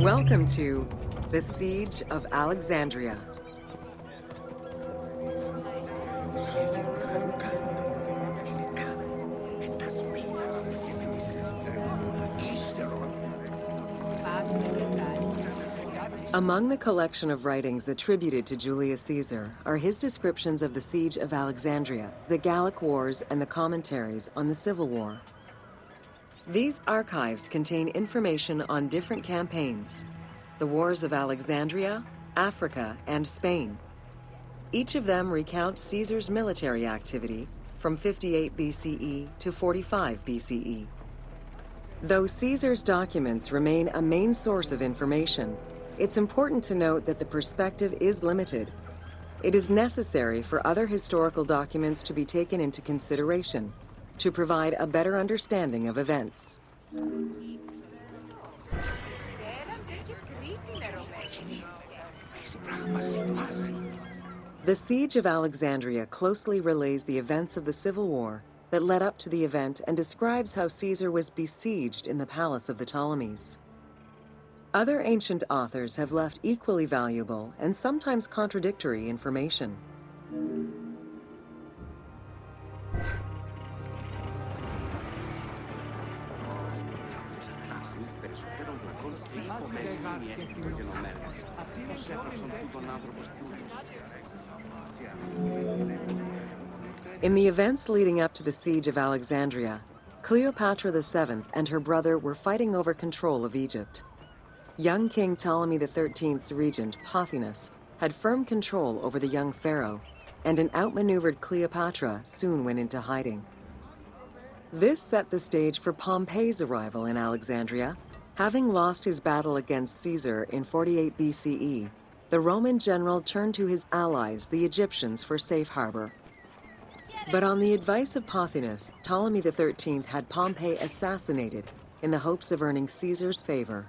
Welcome to the Siege of Alexandria. Among the collection of writings attributed to Julius Caesar are his descriptions of the Siege of Alexandria, the Gallic Wars, and the commentaries on the Civil War. These archives contain information on different campaigns, the wars of Alexandria, Africa, and Spain. Each of them recounts Caesar's military activity from 58 BCE to 45 BCE. Though Caesar's documents remain a main source of information, it's important to note that the perspective is limited. It is necessary for other historical documents to be taken into consideration to provide a better understanding of events. The Siege of Alexandria closely relays the events of the Civil War that led up to the event and describes how Caesar was besieged in the palace of the Ptolemies. Other ancient authors have left equally valuable and sometimes contradictory information. In the events leading up to the Siege of Alexandria, Cleopatra VII and her brother were fighting over control of Egypt. Young King Ptolemy XIII's regent, Pothinus, had firm control over the young pharaoh, and an outmaneuvered Cleopatra soon went into hiding. This set the stage for Pompey's arrival in Alexandria. Having lost his battle against Caesar in 48 BCE, the Roman general turned to his allies, the Egyptians, for safe harbor. But on the advice of Pothinus, Ptolemy XIII had Pompey assassinated in the hopes of earning Caesar's favor.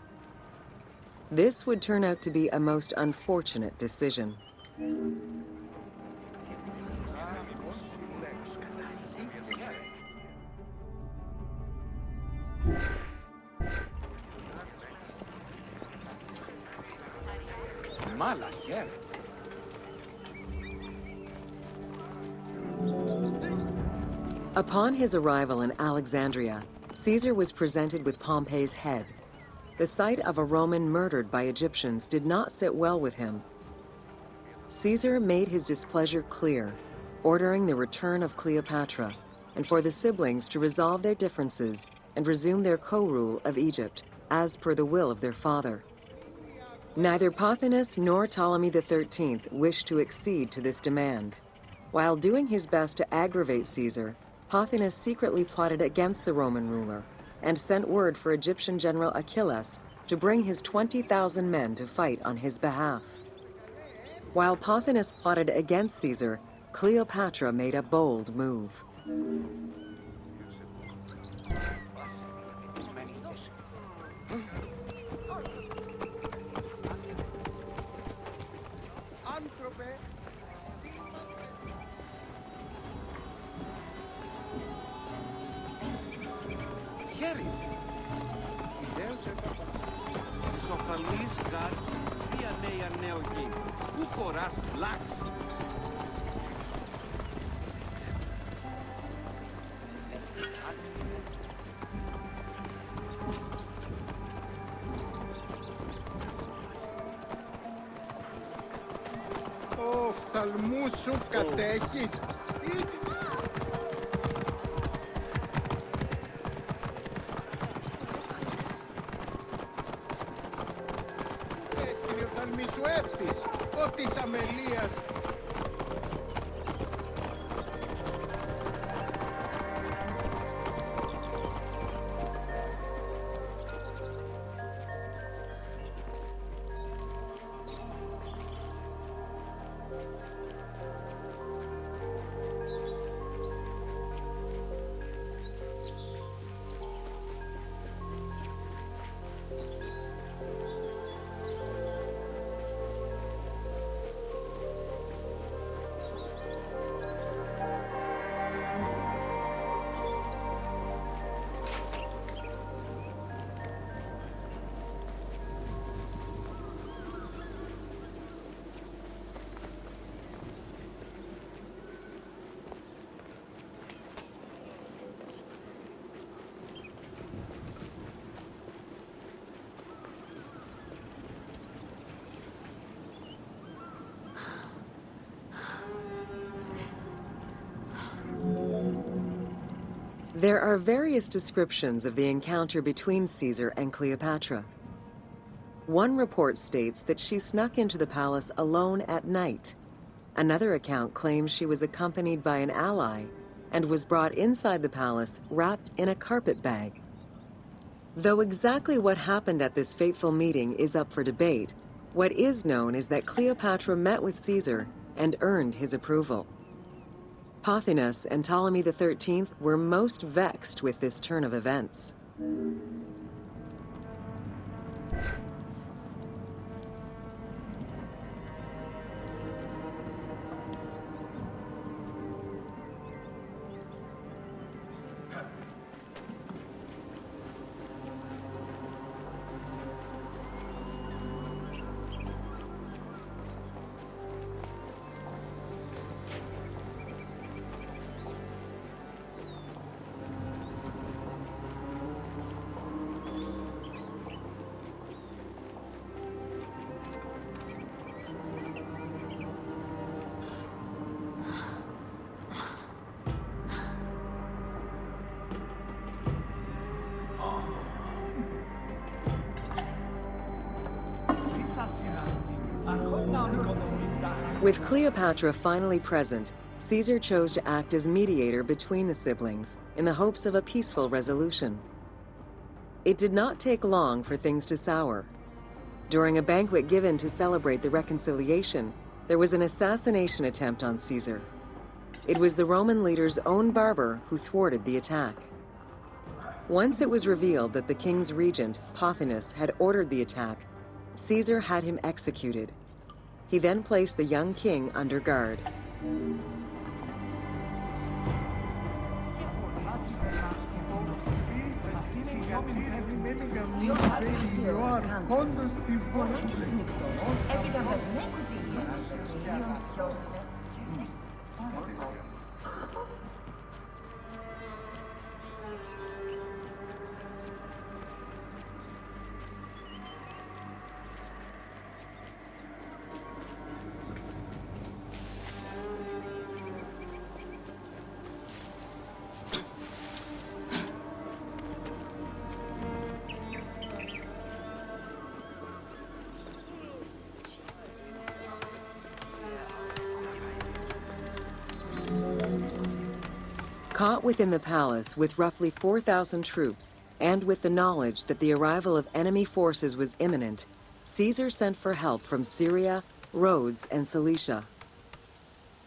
This would turn out to be a most unfortunate decision. Upon his arrival in Alexandria, Caesar was presented with Pompey's head. The sight of a Roman murdered by Egyptians did not sit well with him. Caesar made his displeasure clear, ordering the return of Cleopatra, and for the siblings to resolve their differences and resume their co-rule of Egypt, as per the will of their father. Neither Pothinus nor Ptolemy XIII wished to accede to this demand. While doing his best to aggravate Caesar, Pothinus secretly plotted against the Roman ruler and sent word for Egyptian general Achilles to bring his 20,000 men to fight on his behalf. While Pothinus plotted against Caesar, Cleopatra made a bold move. Οφθαλμούς σου κατέχεις. Έσκυνε οφθαλμοί σου έφτης, ο της αμελίας. There are various descriptions of the encounter between Caesar and Cleopatra. One report states that she snuck into the palace alone at night. Another account claims she was accompanied by an ally and was brought inside the palace wrapped in a carpet bag. Though exactly what happened at this fateful meeting is up for debate, what is known is that Cleopatra met with Caesar and earned his approval. Pothinus and Ptolemy XIII were most vexed with this turn of events. With Cleopatra finally present, Caesar chose to act as mediator between the siblings in the hopes of a peaceful resolution. It did not take long for things to sour. During a banquet given to celebrate the reconciliation, there was an assassination attempt on Caesar. It was the Roman leader's own barber who thwarted the attack. Once it was revealed that the king's regent, Pothinus, had ordered the attack, Caesar had him executed. He then placed the young king under guard. Caught within the palace with roughly 4,000 troops, and with the knowledge that the arrival of enemy forces was imminent, Caesar sent for help from Syria, Rhodes, and Cilicia.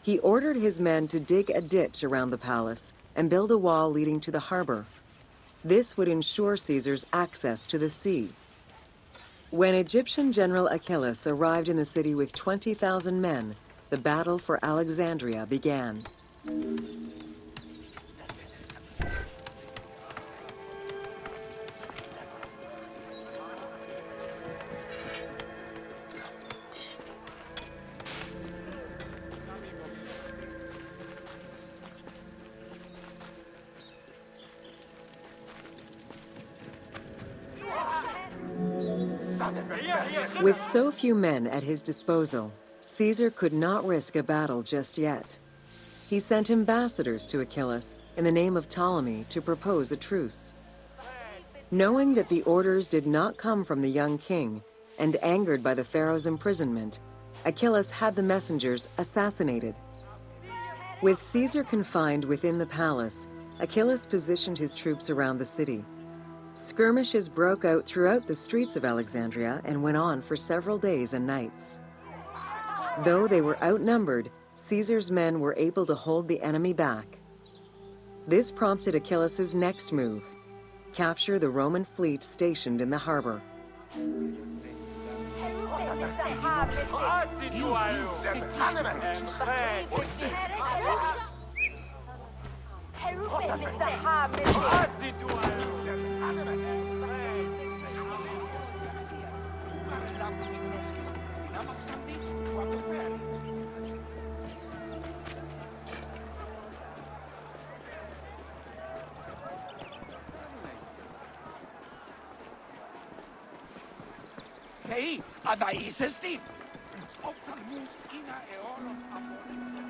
He ordered his men to dig a ditch around the palace and build a wall leading to the harbor. This would ensure Caesar's access to the sea. When Egyptian General Achillas arrived in the city with 20,000 men, the battle for Alexandria began. With so few men at his disposal, Caesar could not risk a battle just yet. He sent ambassadors to Achillas in the name of Ptolemy to propose a truce. Knowing that the orders did not come from the young king, and angered by the pharaoh's imprisonment, Achillas had the messengers assassinated. With Caesar confined within the palace, Achillas positioned his troops around the city. Skirmishes broke out throughout the streets of Alexandria and went on for several days and nights. Though they were outnumbered, Caesar's men were able to hold the enemy back. This prompted Achillas's next move: capture the Roman fleet stationed in the harbor. Θεοί, αδα είσεστη. Οφθαλμούς είναι αιώνων απολύτως.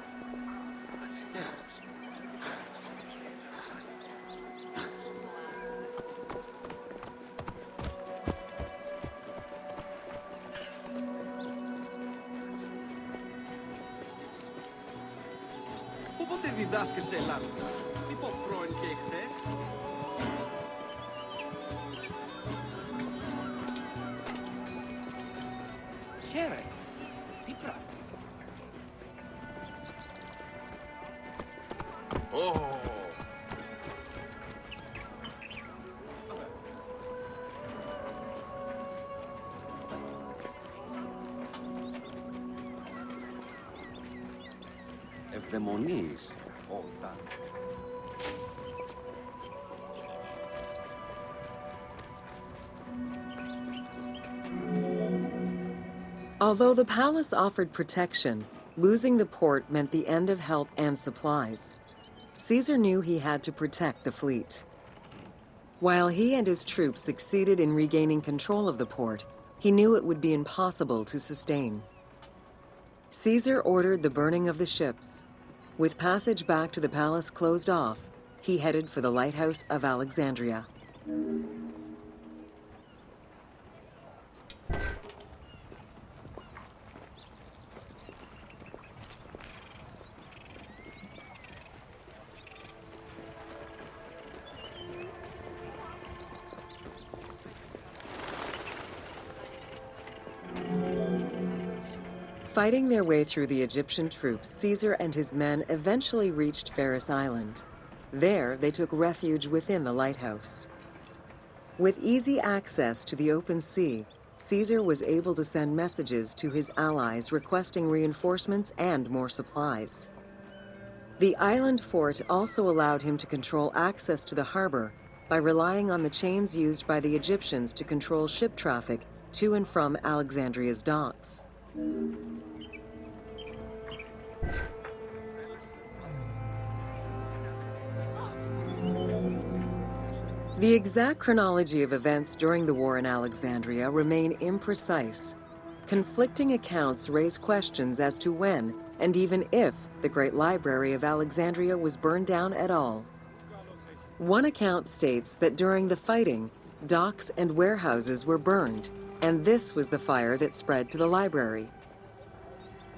διδάσκεσαι Ελλάδας. Τι πω πρώην και εχθές. Χαίρετε. Τι πράττεις? Ευδαιμονείς, Όλτα. Although the palace offered protection, losing the port meant the end of help and supplies. Caesar knew he had to protect the fleet. While he and his troops succeeded in regaining control of the port, he knew it would be impossible to sustain. Caesar ordered the burning of the ships. With passage back to the palace closed off, he headed for the lighthouse of Alexandria. Fighting their way through the Egyptian troops, Caesar and his men eventually reached Pharos Island. There, they took refuge within the lighthouse. With easy access to the open sea, Caesar was able to send messages to his allies requesting reinforcements and more supplies. The island fort also allowed him to control access to the harbor by relying on the chains used by the Egyptians to control ship traffic to and from Alexandria's docks. The exact chronology of events during the war in Alexandria remain imprecise. Conflicting accounts raise questions as to when, and even if, the Great Library of Alexandria was burned down at all. One account states that during the fighting, docks and warehouses were burned, and this was the fire that spread to the library.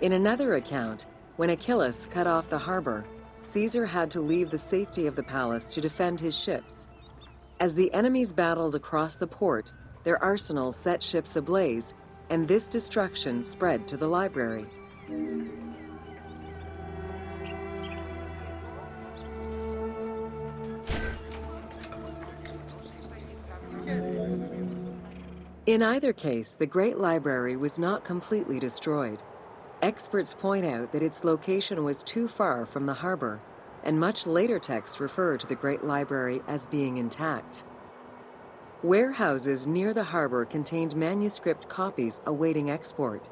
In another account, when Achillas cut off the harbor, Caesar had to leave the safety of the palace to defend his ships. As the enemies battled across the port, their arsenals set ships ablaze, and this destruction spread to the library. In either case, the Great Library was not completely destroyed. Experts point out that its location was too far from the harbor, and much later texts refer to the Great Library as being intact. Warehouses near the harbor contained manuscript copies awaiting export,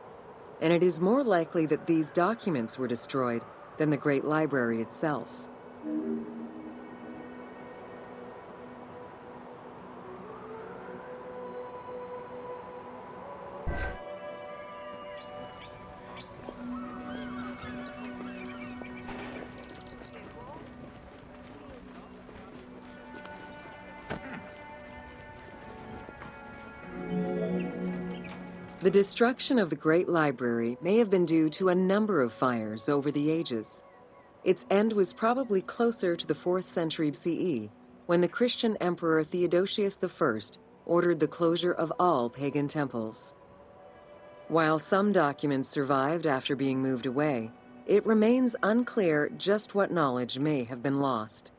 and it is more likely that these documents were destroyed than the Great Library itself. The destruction of the Great Library may have been due to a number of fires over the ages. Its end was probably closer to the 4th century CE, when the Christian Emperor Theodosius I ordered the closure of all pagan temples. While some documents survived after being moved away, it remains unclear just what knowledge may have been lost.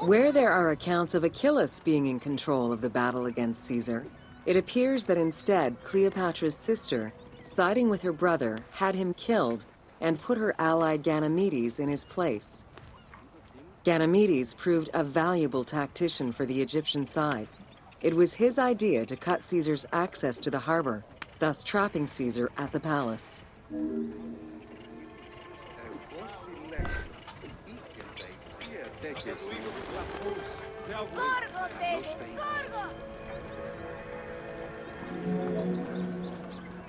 Where there are accounts of Achillas being in control of the battle against Caesar, it appears that instead Cleopatra's sister, siding with her brother, had him killed and put her ally Ganymedes in his place. Ganymedes proved a valuable tactician for the Egyptian side. It was his idea to cut Caesar's access to the harbor, thus trapping Caesar at the palace.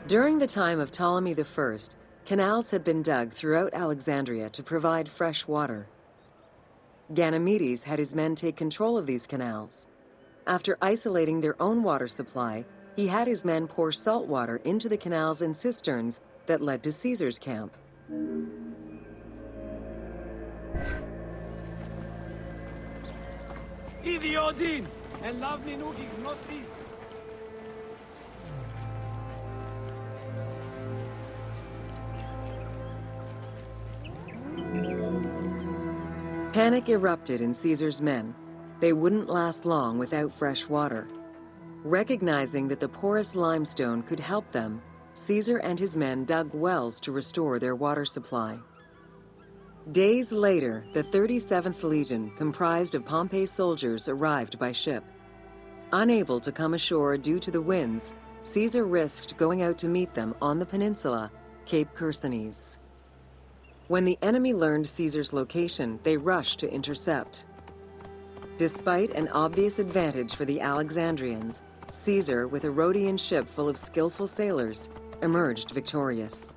During the time of Ptolemy I, canals had been dug throughout Alexandria to provide fresh water. Ganymedes had his men take control of these canals. After isolating their own water supply, he had his men pour salt water into the canals and cisterns that led to Caesar's camp. Idiodin! And love me nugi gnostis! Panic erupted in Caesar's men. They wouldn't last long without fresh water. Recognizing that the porous limestone could help them, Caesar and his men dug wells to restore their water supply. Days later, the 37th Legion, comprised of Pompey's soldiers, arrived by ship. Unable to come ashore due to the winds, Caesar risked going out to meet them on the peninsula, Cape Chersonese. When the enemy learned Caesar's location, they rushed to intercept. Despite an obvious advantage for the Alexandrians, Caesar, with a Rhodian ship full of skillful sailors, emerged victorious.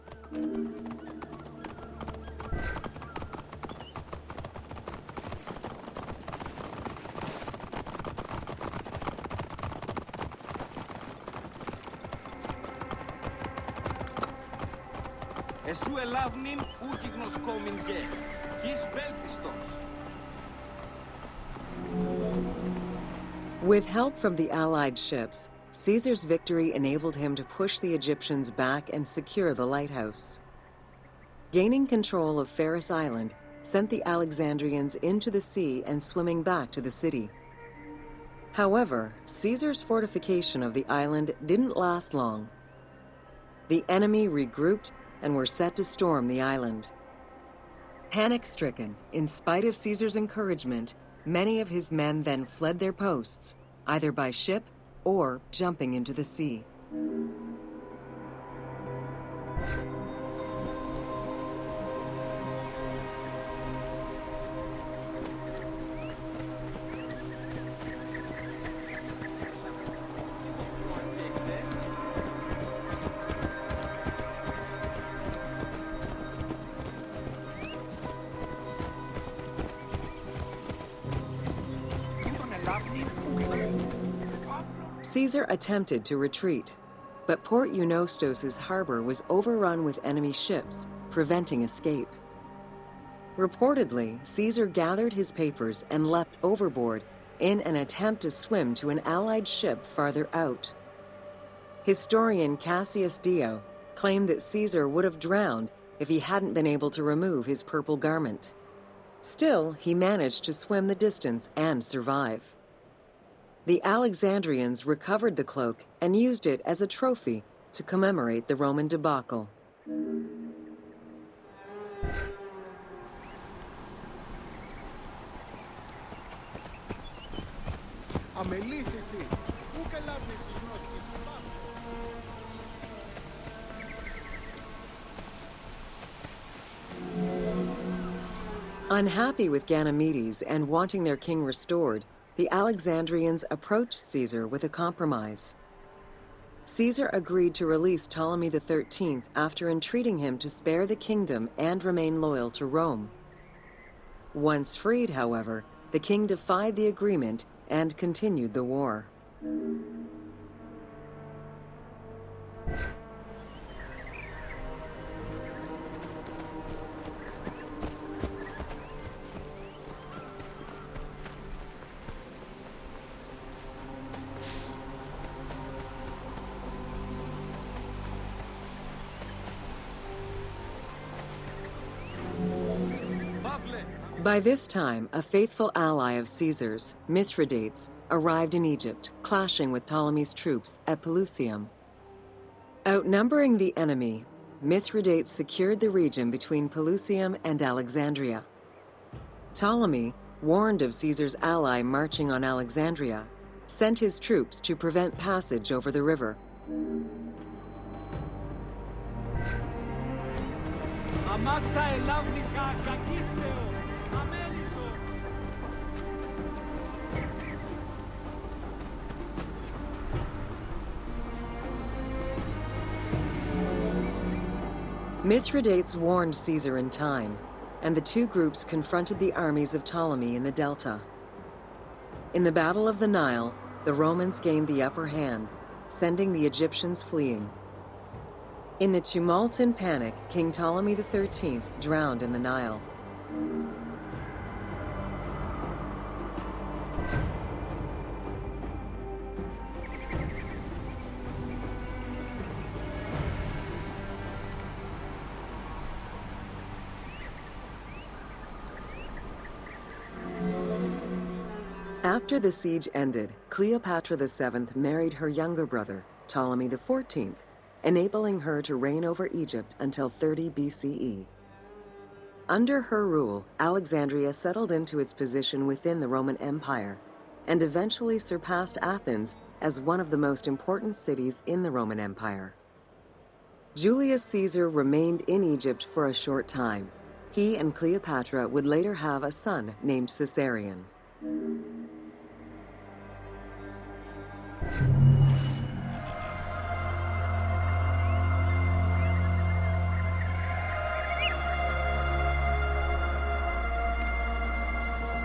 Εσού ελάβνην ούκη γνωσκόμην γε. Γης βέλτιστος. With help from the Allied ships, Caesar's victory enabled him to push the Egyptians back and secure the lighthouse. Gaining control of Pharos Island sent the Alexandrians into the sea and swimming back to the city. However, Caesar's fortification of the island didn't last long. The enemy regrouped and were set to storm the island. Panic-stricken, in spite of Caesar's encouragement, many of his men then fled their posts, either by ship or jumping into the sea. Caesar attempted to retreat, but Port Eunostos' harbor was overrun with enemy ships, preventing escape. Reportedly, Caesar gathered his papers and leapt overboard in an attempt to swim to an Allied ship farther out. Historian Cassius Dio claimed that Caesar would have drowned if he hadn't been able to remove his purple garment. Still, he managed to swim the distance and survive. The Alexandrians recovered the cloak and used it as a trophy to commemorate the Roman debacle. Αμελής εσύ. Πού καλάβνεις τις γνώστης. Unhappy with Ganymedes and wanting their king restored, the Alexandrians approached Caesar with a compromise. Caesar agreed to release Ptolemy XIII after entreating him to spare the kingdom and remain loyal to Rome. Once freed, however, the king defied the agreement and continued the war. By this time, a faithful ally of Caesar's, Mithridates, arrived in Egypt, clashing with Ptolemy's troops at Pelusium. Outnumbering the enemy, Mithridates secured the region between Pelusium and Alexandria. Ptolemy, warned of Caesar's ally marching on Alexandria, sent his troops to prevent passage over the river. Αμάξα ελάβνης κακίστεο, αμέλησο. Mithridates warned Caesar in time, and the two groups confronted the armies of Ptolemy in the Delta. In the Battle of the Nile, the Romans gained the upper hand, sending the Egyptians fleeing. In the tumult and panic, King Ptolemy XIII drowned in the Nile. After the siege ended, Cleopatra VII married her younger brother, Ptolemy XIV, enabling her to reign over Egypt until 30 BCE. Under her rule, Alexandria settled into its position within the Roman Empire and eventually surpassed Athens as one of the most important cities in the Roman Empire. Julius Caesar remained in Egypt for a short time. He and Cleopatra would later have a son named Caesarion.